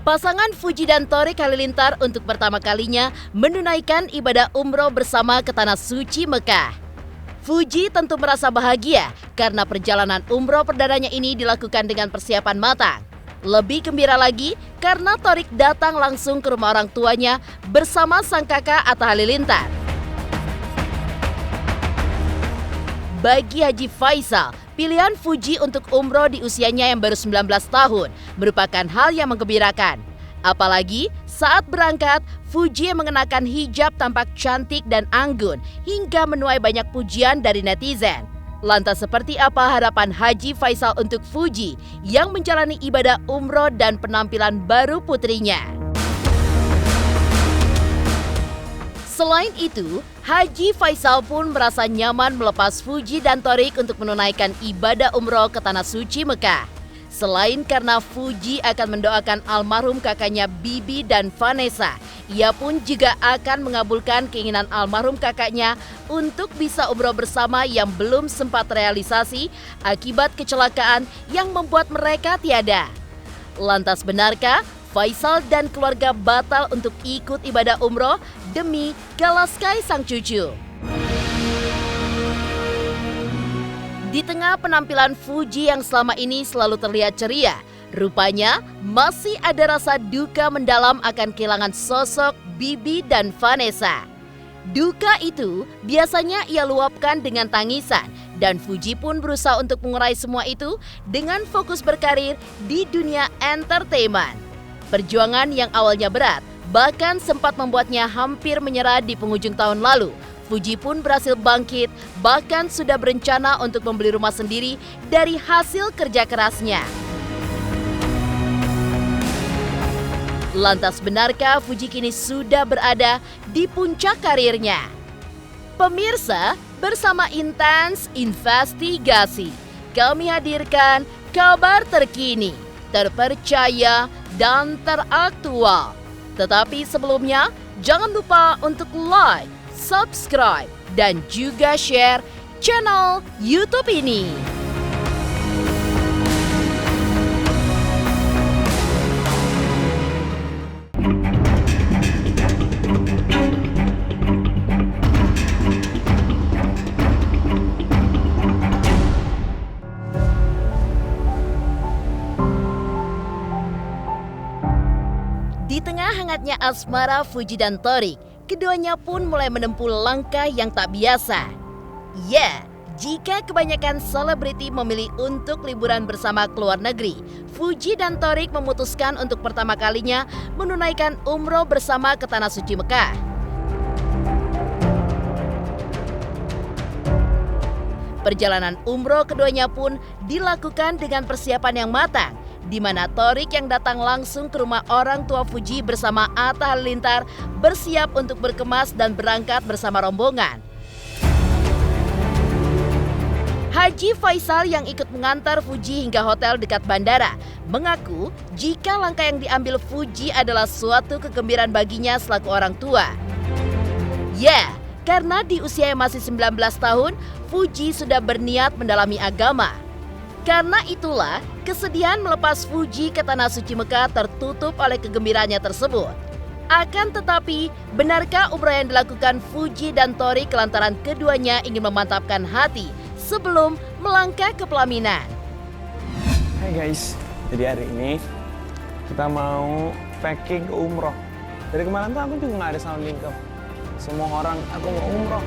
Pasangan Fuji dan Thorik Halilintar untuk pertama kalinya menunaikan ibadah umroh bersama ke Tanah Suci Mekah. Fuji tentu merasa bahagia karena perjalanan umroh perdananya ini dilakukan dengan persiapan matang. Lebih gembira lagi karena Thorik datang langsung ke rumah orang tuanya bersama sang kakak Atta Halilintar. Bagi Haji Faisal, pilihan Fuji untuk umroh di usianya yang baru 19 tahun merupakan hal yang menggembirakan. Apalagi saat berangkat, Fuji yang mengenakan hijab tampak cantik dan anggun hingga menuai banyak pujian dari netizen. Lantas seperti apa harapan Haji Faisal untuk Fuji yang menjalani ibadah umroh dan penampilan baru putrinya? Selain itu, Haji Faisal pun merasa nyaman melepas Fuji dan Thorik untuk menunaikan ibadah umroh ke Tanah Suci Mekah. Selain karena Fuji akan mendoakan almarhum kakaknya Bibi dan Vanessa, ia pun juga akan mengabulkan keinginan almarhum kakaknya untuk bisa umroh bersama yang belum sempat realisasi akibat kecelakaan yang membuat mereka tiada. Lantas benarkah Faisal dan keluarga batal untuk ikut ibadah umroh demi Galaskai sang cucu? Di tengah penampilan Fuji yang selama ini selalu terlihat ceria, rupanya masih ada rasa duka mendalam akan kehilangan sosok Bibi dan Vanessa. Duka itu biasanya ia luapkan dengan tangisan, dan Fuji pun berusaha untuk mengurai semua itu dengan fokus berkarir di dunia entertainment. Perjuangan yang awalnya berat, bahkan sempat membuatnya hampir menyerah di penghujung tahun lalu. Fuji pun berhasil bangkit, bahkan sudah berencana untuk membeli rumah sendiri dari hasil kerja kerasnya. Lantas benarkah Fuji kini sudah berada di puncak karirnya? Pemirsa, bersama Intens Investigasi, kami hadirkan kabar terkini, terpercaya, dan teraktual. Tetapi sebelumnya, jangan lupa untuk like, subscribe, dan juga share channel YouTube ini. Di tengah hangatnya asmara Fuji dan Thorik, keduanya pun mulai menempuh langkah yang tak biasa. Ya, jika kebanyakan selebriti memilih untuk liburan bersama ke luar negeri, Fuji dan Thorik memutuskan untuk pertama kalinya menunaikan umroh bersama ke Tanah Suci Mekah. Perjalanan umroh keduanya pun dilakukan dengan persiapan yang matang, di mana Thorik yang datang langsung ke rumah orang tua Fuji bersama Atta Halilintar bersiap untuk berkemas dan berangkat bersama rombongan. Haji Faisal yang ikut mengantar Fuji hingga hotel dekat bandara mengaku jika langkah yang diambil Fuji adalah suatu kegembiraan baginya selaku orang tua. Ya, karena di usia yang masih 19 tahun, Fuji sudah berniat mendalami agama. Karena itulah, kesedihan melepas Fuji ke Tanah Suci Mekah tertutup oleh kegembiraannya tersebut. Akan tetapi, benarkah umroh yang dilakukan Fuji dan Thorik lantaran keduanya ingin memantapkan hati sebelum melangkah ke pelaminan? Hai guys, jadi hari ini kita mau packing ke umroh. Dari kemarin tuh aku juga nggak ada sounding ke semua orang, aku mau umroh.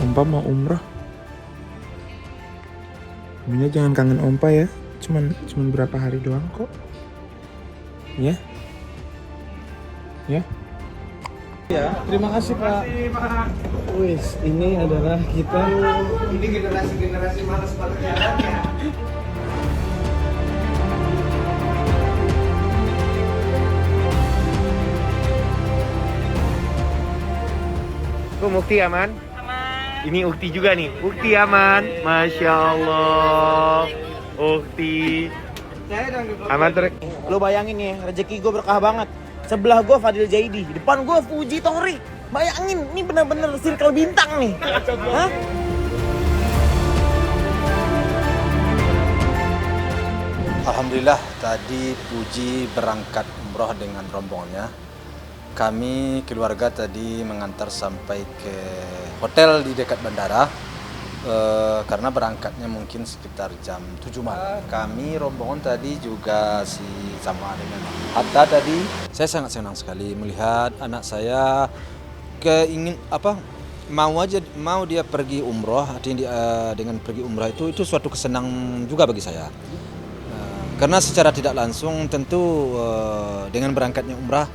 Ompa mau umroh. Bunda jangan kangen Ompa ya. Cuman berapa hari doang kok. Ya. Ya. Ya, terima kasih Pak. Wis, ini adalah kita. Ini generasi malas banget jalannya. Mukti aman? Ini Ukti juga nih, Ukti aman, Masya Allah, Ukti. Aman terus. Lo bayangin nih, rezeki gue berkah banget. Sebelah gue Fadil Zaidi, depan gue Fuji Thorik. Bayangin, ini benar-benar circle bintang nih. Hah? Alhamdulillah tadi Puji berangkat umroh dengan rombongannya. Kami keluarga tadi mengantar sampai ke hotel di dekat bandara karena berangkatnya mungkin sekitar jam 7 malam. Kami rombongan tadi juga sama dengan Hatta tadi. Saya sangat senang sekali melihat anak saya mau dia pergi umroh. Artinya dengan pergi umroh itu suatu kesenangan juga bagi saya. Karena secara tidak langsung tentu dengan berangkatnya umrah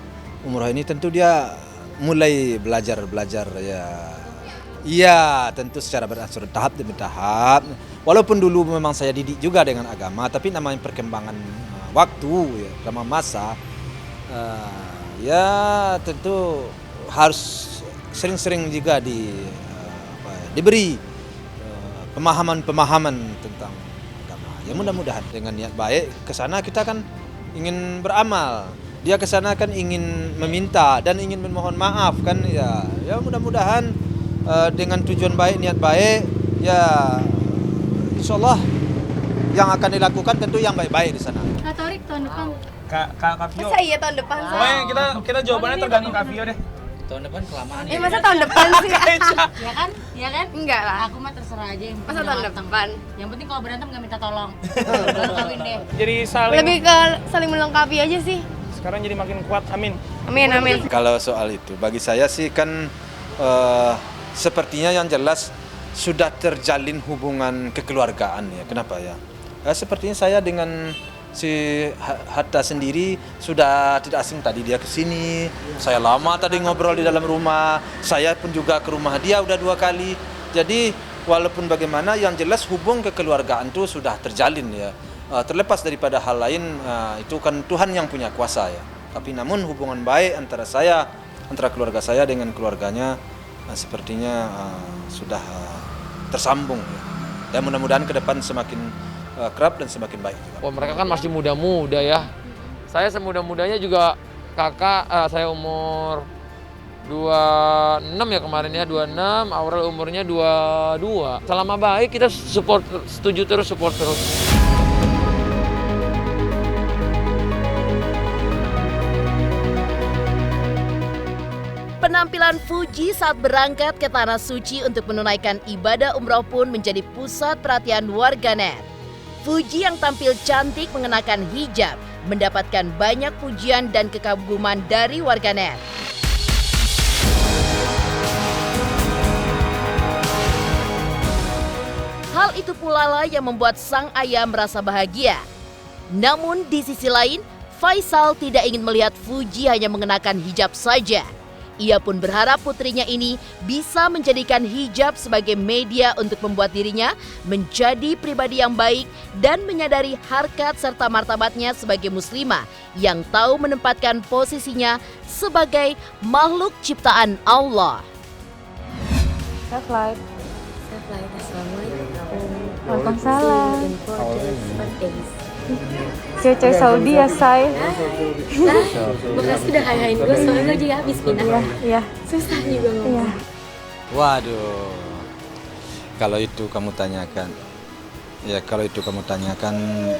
ini tentu dia mulai belajar ya. Iya, tentu secara berangsur tahap demi tahap. Walaupun dulu memang saya didik juga dengan agama, tapi namanya perkembangan waktu, ya, dalam masa, ya tentu harus sering-sering juga diberi pemahaman-pemahaman tentang agama. Ya mudah-mudahan dengan niat baik ke sana kita kan ingin beramal. Dia ke sana kan ingin meminta dan ingin memohon maaf kan ya. Ya mudah-mudahan dengan tujuan baik, niat baik ya insyaallah yang akan dilakukan tentu yang baik-baik di sana. Kak Torik tahun depan. Kak Vio. Masa iya tahun depan? Pokoknya kita jawabannya tergantung Kak Vio deh. Tahun depan kelamaan ya. Masa tahun depan sih? Ya kan? Ya kan? Enggak lah. Aku mah terserah aja. Yang Masa tahun depan? Yang penting kalau berantem nggak minta tolong. Baru kawin deh. Jadi saling Lebih ke saling melengkapi aja sih. sekarang jadi makin kuat, amin. Amin, amin. Kalau soal itu bagi saya sih kan sepertinya yang jelas sudah terjalin hubungan kekeluargaan ya. Kenapa ya? Sepertinya saya dengan si Hatta sendiri sudah tidak asing tadi dia ke sini. Saya lama tadi ngobrol di dalam rumah. Saya pun juga ke rumah dia udah 2 kali. Jadi walaupun bagaimana yang jelas hubung kekeluargaan itu sudah terjalin ya. Terlepas daripada hal lain itu kan Tuhan yang punya kuasa ya. Tapi namun hubungan baik antara keluarga saya dengan keluarganya sepertinya sudah tersambung ya. Dan mudah-mudahan ke depan semakin kerap dan semakin baik juga. Wah, mereka kan masih muda-muda ya. Saya semuda-mudanya juga kakak, saya umur 26 ya kemarin ya, 26, Aurel umurnya 22. Selama baik kita support terus. Penampilan Puji saat berangkat ke Tanah Suci untuk menunaikan ibadah umroh pun menjadi pusat perhatian warganet. Puji yang tampil cantik mengenakan hijab mendapatkan banyak pujian dan kekaguman dari warganet. Hal itu pula lah yang membuat sang ayah merasa bahagia. Namun di sisi lain, Faisal tidak ingin melihat Puji hanya mengenakan hijab saja. Ia pun berharap putrinya ini bisa menjadikan hijab sebagai media untuk membuat dirinya menjadi pribadi yang baik dan menyadari harkat serta martabatnya sebagai muslimah yang tahu menempatkan posisinya sebagai makhluk ciptaan Allah. Safe light, assalamualaikum. Waalaikumsalam. Cewek Saudi ya, Say. Bekas udah hai-hain gue soalnya lagi habis pindah. Iya. Susah juga ngomong. Iya. Waduh, kalau itu kamu tanyakan,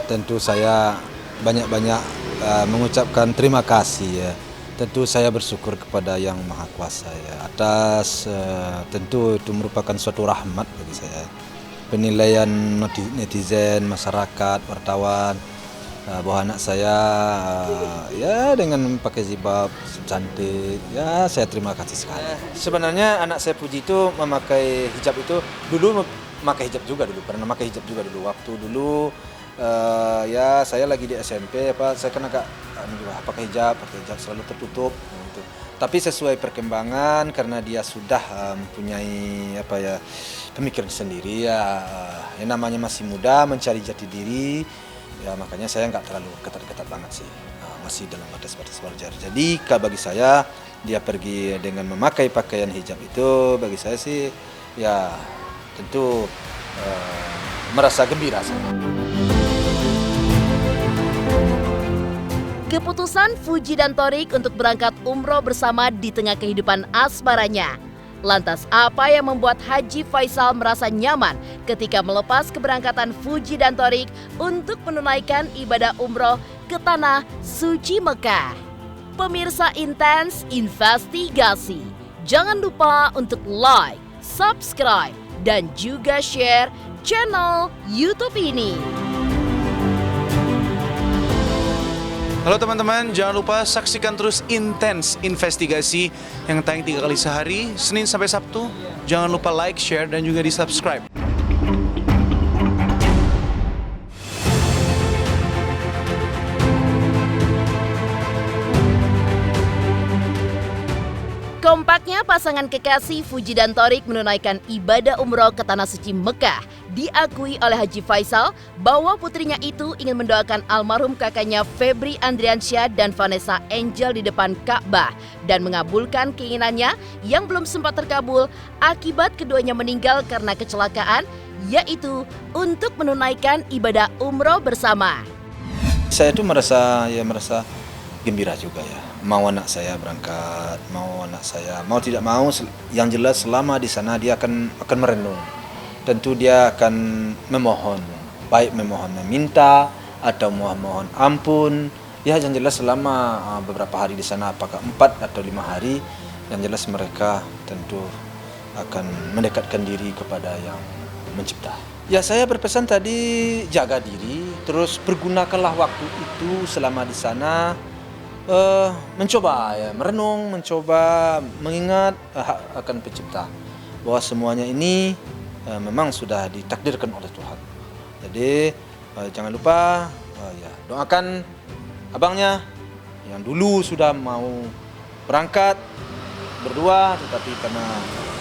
tentu saya banyak-banyak mengucapkan terima kasih ya. Tentu saya bersyukur kepada Yang Maha Kuasa ya atas tentu itu merupakan suatu rahmat bagi saya. Penilaian netizen, masyarakat, wartawan bahwa anak saya ya dengan pakai jilbab cantik ya saya terima kasih sekali. Sebenarnya anak saya Puji itu memakai hijab itu dulu pernah memakai hijab juga dulu waktu dulu ya saya lagi di SMP saya kan agak pakai hijab selalu tertutup gitu. Tapi sesuai perkembangan karena dia sudah mempunyai pemikiran sendiri ya yang namanya masih muda mencari jati diri ya makanya saya nggak terlalu ketat-ketat banget sih masih dalam batas-batas wajar. Jadi bagi saya dia pergi dengan memakai pakaian hijab itu bagi saya sih ya tentu merasa gembira saya. Keputusan Fuji dan Thorik untuk berangkat umroh bersama di tengah kehidupan asmaranya. Lantas apa yang membuat Haji Faisal merasa nyaman ketika melepas keberangkatan Fuji dan Thorik untuk menunaikan ibadah umroh ke tanah suci Mekah? Pemirsa Intens Investigasi, jangan lupa untuk like, subscribe, dan juga share channel YouTube ini. Halo teman-teman, jangan lupa saksikan terus Intens Investigasi yang tayang 3 kali sehari, Senin sampai Sabtu. Jangan lupa like, share, dan juga di-subscribe. Kompaknya pasangan kekasih Fuji dan Thorik menunaikan ibadah umroh ke tanah suci Mekah. Diakui oleh Haji Faisal bahwa putrinya itu ingin mendoakan almarhum kakaknya Febri Andriansyah dan Vanessa Angel di depan Ka'bah dan mengabulkan keinginannya yang belum sempat terkabul akibat keduanya meninggal karena kecelakaan, yaitu untuk menunaikan ibadah umroh bersama. Saya itu merasa gembira juga ya. Mau anak saya berangkat, mau tidak mau, yang jelas selama di sana dia akan merenung. Tentu dia akan memohon, baik memohon meminta atau mohon ampun. Ya, yang jelas selama beberapa hari di sana, apakah 4 atau 5 hari, yang jelas mereka tentu akan mendekatkan diri kepada yang mencipta. Ya, saya berpesan tadi, jaga diri, terus pergunakanlah waktu itu selama di sana, mencoba ya, merenung, mencoba mengingat akan pencipta, bahwa semuanya ini memang sudah ditakdirkan oleh Tuhan. Jadi jangan lupa ya, doakan abangnya yang dulu sudah mau berangkat berdua, tetapi karena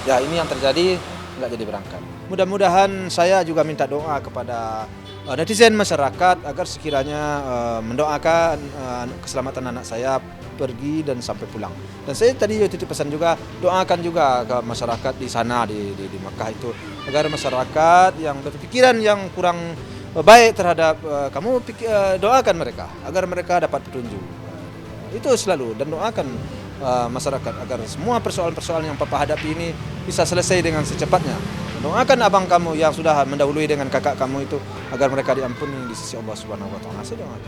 ya ini yang terjadi nggak jadi berangkat. Mudah-mudahan saya juga minta doa kepada netizen masyarakat agar sekiranya mendoakan keselamatan anak saya pergi dan sampai pulang. Dan saya tadi titip pesan juga, doakan juga ke masyarakat di sana di Mekah itu, agar masyarakat yang berpikiran yang kurang baik terhadap kamu, doakan mereka agar mereka dapat petunjuk. Itu selalu, dan doakan masyarakat agar semua persoalan-persoalan yang papa hadapi ini bisa selesai dengan secepatnya. Doakan abang kamu yang sudah mendahului dengan kakak kamu itu agar mereka diampuni di sisi Allah Subhanahu wa taala. Saya doakan.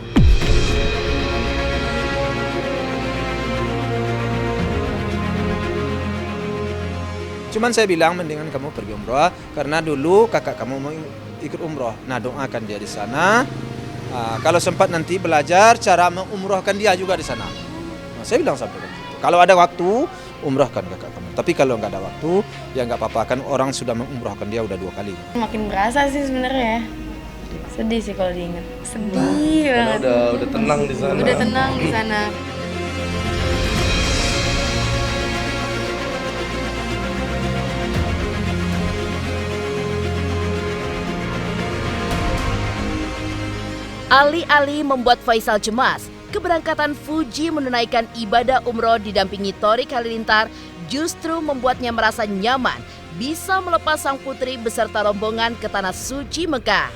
Cuman saya bilang mendingan kamu pergi umroh karena dulu kakak kamu mau ikut umroh. Nah, doakan dia di sana. Kalau sempat nanti belajar cara mengumrohkan dia juga di sana. Nah, saya bilang sampai begitu. Kalau ada waktu, umrohkan kakak kamu. Tapi kalau nggak ada waktu, ya nggak apa-apa, kan orang sudah mengumrohkan dia udah 2 kali. Makin berasa sih sebenarnya. Sedih sih kalau diingat. Sedih banget. Udah tenang di sana. Udah tenang di sana. Alih-alih membuat Faisal cemas, keberangkatan Fuji menunaikan ibadah umroh didampingi Thorik Halilintar justru membuatnya merasa nyaman bisa melepas sang putri beserta rombongan ke tanah suci Mekah.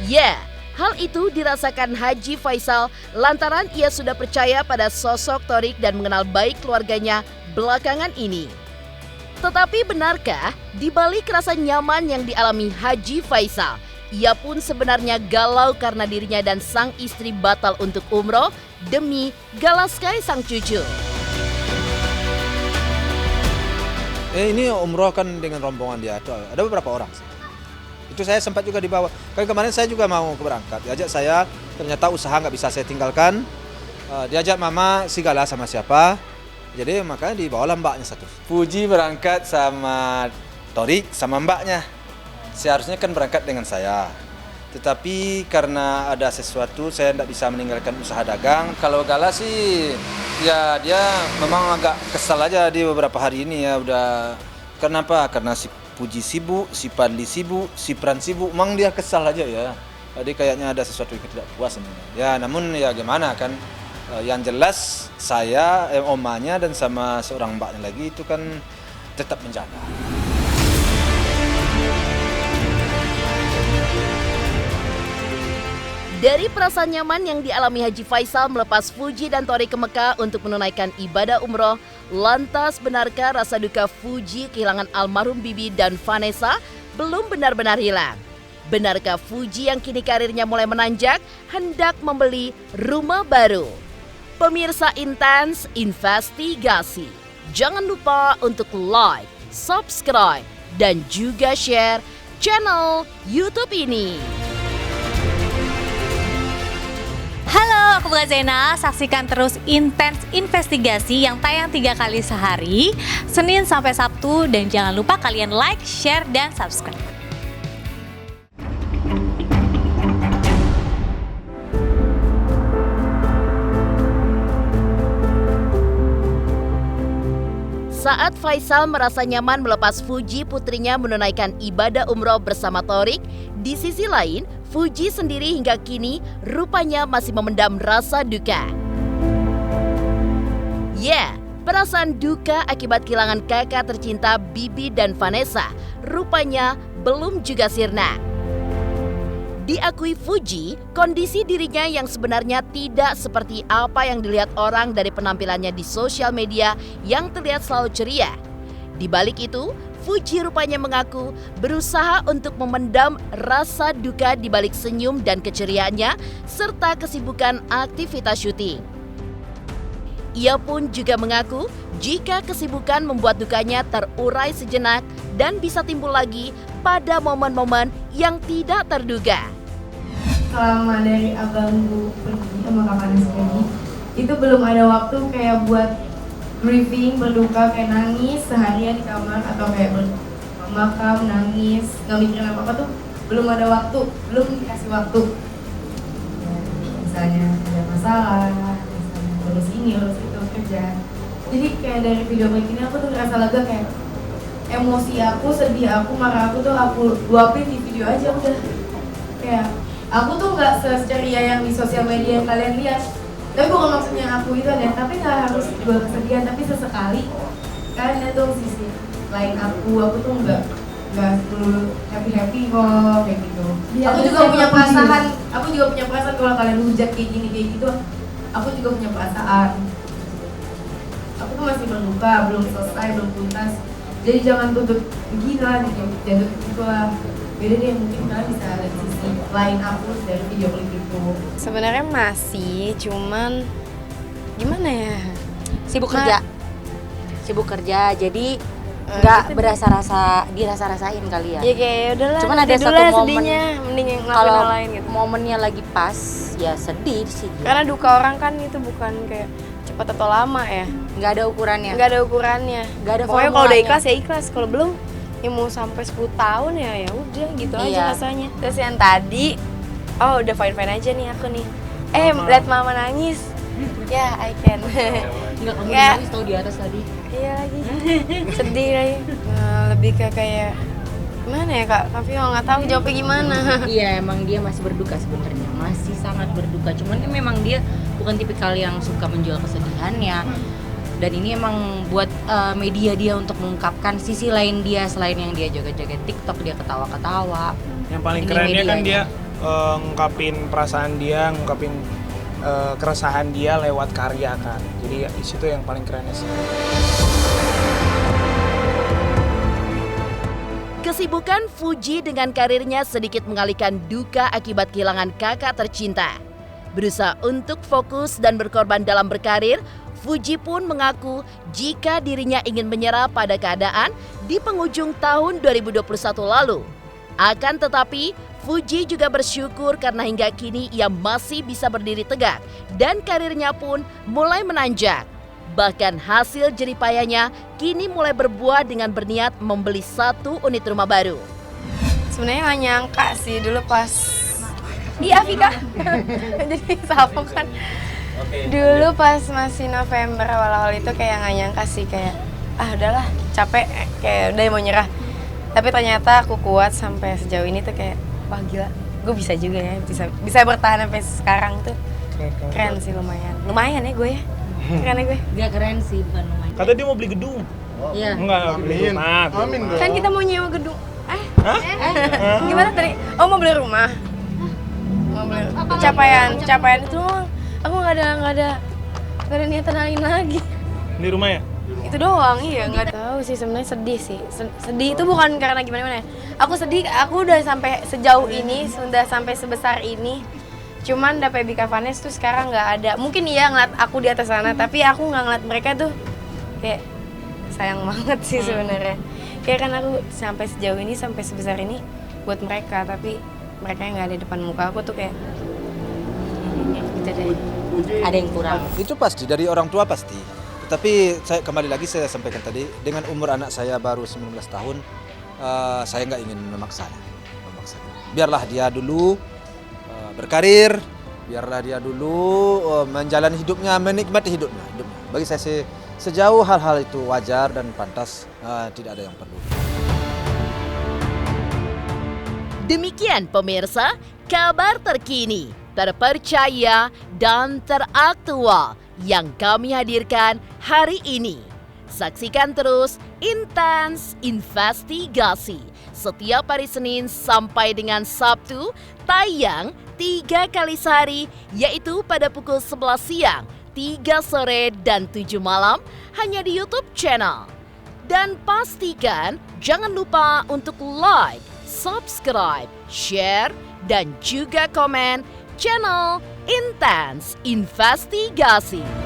Ya, hal itu dirasakan Haji Faisal lantaran ia sudah percaya pada sosok Thorik dan mengenal baik keluarganya belakangan ini. Tetapi benarkah di balik rasa nyaman yang dialami Haji Faisal, ia pun sebenarnya galau karena dirinya dan sang istri batal untuk umroh demi galaskai sang cucu. Ini umroh kan dengan rombongan dia, ada beberapa orang sih. Itu saya sempat juga dibawa. Kan kemarin saya juga mau berangkat, diajak saya, ternyata usaha nggak bisa saya tinggalkan. Diajak mama segala sama siapa, jadi makanya dibawalah mbaknya satu. Fuji berangkat sama Thorik sama mbaknya. Seharusnya kan berangkat dengan saya, tetapi karena ada sesuatu saya tidak bisa meninggalkan usaha dagang. Kalau Gala sih ya dia memang agak kesal aja di beberapa hari ini ya. Udah kenapa? Karena si Fuji sibuk, si Padli sibuk, si Pran sibuk, memang dia kesal aja ya. Jadi kayaknya ada sesuatu yang tidak puas. Ya namun ya gimana kan, yang jelas saya, omanya dan sama seorang mbaknya lagi itu kan tetap menjaga. Dari perasaan nyaman yang dialami Haji Faisal melepas Fuji dan Tori ke Mekah untuk menunaikan ibadah umroh, lantas benarkah rasa duka Fuji kehilangan almarhum Bibi dan Vanessa belum benar-benar hilang? Benarkah Fuji yang kini karirnya mulai menanjak hendak membeli rumah baru? Pemirsa Intens Investigasi, jangan lupa untuk like, subscribe, dan juga share channel YouTube ini. Halo, aku Bella Zena. Saksikan terus Intens Investigasi yang tayang 3 kali sehari, Senin sampai Sabtu, dan jangan lupa kalian like, share, dan subscribe. Saat Faisal merasa nyaman melepas Fuji putrinya menunaikan ibadah umroh bersama Torik, di sisi lain, Fuji sendiri hingga kini rupanya masih memendam rasa duka. Perasaan duka akibat kehilangan kakak tercinta Bibi dan Vanessa rupanya belum juga sirna. Diakui Fuji, kondisi dirinya yang sebenarnya tidak seperti apa yang dilihat orang dari penampilannya di sosial media yang terlihat selalu ceria. Di balik itu, Fuji rupanya mengaku berusaha untuk memendam rasa duka di balik senyum dan keceriaannya serta kesibukan aktivitas syuting. Ia pun juga mengaku jika kesibukan membuat dukanya terurai sejenak dan bisa timbul lagi pada momen-momen yang tidak terduga. Selama dari abangku pergi sama kakaknya sekali, itu belum ada waktu kayak buat grieving, berduka, kayak nangis seharian di kamar atau kayak makam, nangis, nggak mikirin apa-apa tuh belum ada waktu, belum dikasih waktu. Ya, misalnya ada masalah, misalnya urus ini, urus itu, kerja. Jadi kayak dari video begini aku tuh ngerasa lega, kayak emosi aku, sedih aku, marah aku tuh aku luapin di video aja udah. Kayak aku tuh nggak seceria yang di sosial media yang kalian lihat. Tapi bukan maksudnya aku itu ada, tapi nggak harus juga kesedihan, tapi sesekali kalian lihat dong sisi lain aku tuh nggak perlu happy kok kayak gitu. Aku juga punya perasaan, kalau kalian hujat kayak gitu, aku juga punya perasaan. Aku tuh masih berduka, belum selesai, belum tuntas. Jadi jangan tuntut gila, jangan gitulah. Beda deh, mungkin kalian bisa lihat sisi lain aku dari video klip itu. Sebenarnya masih, cuman gimana ya? Sibuk kerja, jadi nggak dirasa-rasain kali ya. Ya kayak udahlah. Cuman ada satu momen sedihnya, mending yang ngelakuin kalau hal lain gitu. momennya lagi pas, ya sedih sih. Karena duka orang kan itu bukan kayak cepat atau lama ya. Nggak ada ukurannya. Nggak ada ukurannya. Nggak ada Pokoknya kalau udah formulanya. ikhlas ya ikhlas, kalau belum ya mau sampai 10 tahun ya udah gitu aja Iya. rasanya. Terus yang tadi, udah fine aja nih aku nih. Lihat mama nangis. Ya, I can. Nggak, kamu Nggak. nangis tau di atas tadi. Iya lagi. Sedih lagi. Lebih ke kayak gimana ya Kak? Tapi nggak tahu jawabnya gimana. Iya, emang dia masih berduka sebenarnya, masih sangat berduka. Cuman kan memang dia bukan tipikal yang suka menjual kesedihannya. Dan ini emang buat media dia untuk mengungkapkan sisi lain dia selain yang dia joget-joget TikTok, dia ketawa-ketawa. Yang paling Ini kerennya kan medianya. dia ngungkapin perasaan dia, ngungkapin keresahan dia lewat karya kan. Jadi di situ yang paling kerennya sih. Kesibukan Fuji dengan karirnya sedikit mengalihkan duka akibat kehilangan kakak tercinta. Berusaha untuk fokus dan berkorban dalam berkarir, Fuji pun mengaku jika dirinya ingin menyerah pada keadaan di penghujung tahun 2021 lalu. Akan tetapi, Fuji juga bersyukur karena hingga kini ia masih bisa berdiri tegak dan karirnya pun mulai menanjak. Bahkan hasil jeripayanya kini mulai berbuah dengan berniat membeli 1 unit rumah baru. Sebenarnya nggak nyangka sih dulu pas di Afika. Jadi sama kan. Dulu pas masih November awal-awal itu kayak nggak nyangka sih, kayak udahlah capek, kayak udah mau nyerah. Tapi ternyata aku kuat sampai sejauh ini tuh kayak wah gila, gue bisa juga ya, bisa bertahan sampai sekarang tuh. Keren sih, lumayan ya gue ya. Keren ya gue. Gak keren sih, bukan lumayan. Katanya dia mau beli gedung. Iya. Enggak, beli rumah. Amin dong. Kan kita mau nyewa gedung. Gimana tadi? Oh, mau beli rumah. Mau beli rumah. pencapaian itu doang. Aku nggak ada niatan lain lagi. Di rumah ya? Itu doang, iya. Nggak tahu sih, sebenarnya sedih sih. Sedih itu bukan karena gimana ya. Aku sedih, aku udah sampai sejauh ini, sudah sampai sebesar ini. Cuman dapet Bika Vanes tuh sekarang nggak ada. Mungkin iya ngeliat aku di atas sana, tapi aku nggak ngeliat mereka tuh kayak sayang banget sih sebenarnya. Kayak kan aku sampai sejauh ini, sampai sebesar ini buat mereka, tapi mereka yang nggak ada depan muka aku tuh kayak Gitu deh. Ada yang kurang. Itu pasti dari orang tua pasti. Tapi saya kembali lagi saya sampaikan tadi, dengan umur anak saya baru 19 tahun, saya nggak ingin memaksanya. Biarlah dia dulu berkarir, biarlah dia dulu menjalani hidupnya, menikmati hidupnya. Bagi saya sih, sejauh hal-hal itu wajar dan pantas, tidak ada yang perlu. Demikian pemirsa, kabar terkini, terpercaya, dan teraktual yang kami hadirkan hari ini. Saksikan terus Intens Investigasi setiap hari Senin sampai dengan Sabtu, tayang 3 kali sehari, yaitu pada pukul 11 siang, 3 sore, dan 7 malam, hanya di YouTube channel. Dan pastikan jangan lupa untuk like, subscribe, share, dan juga komen channel Intens Investigasi.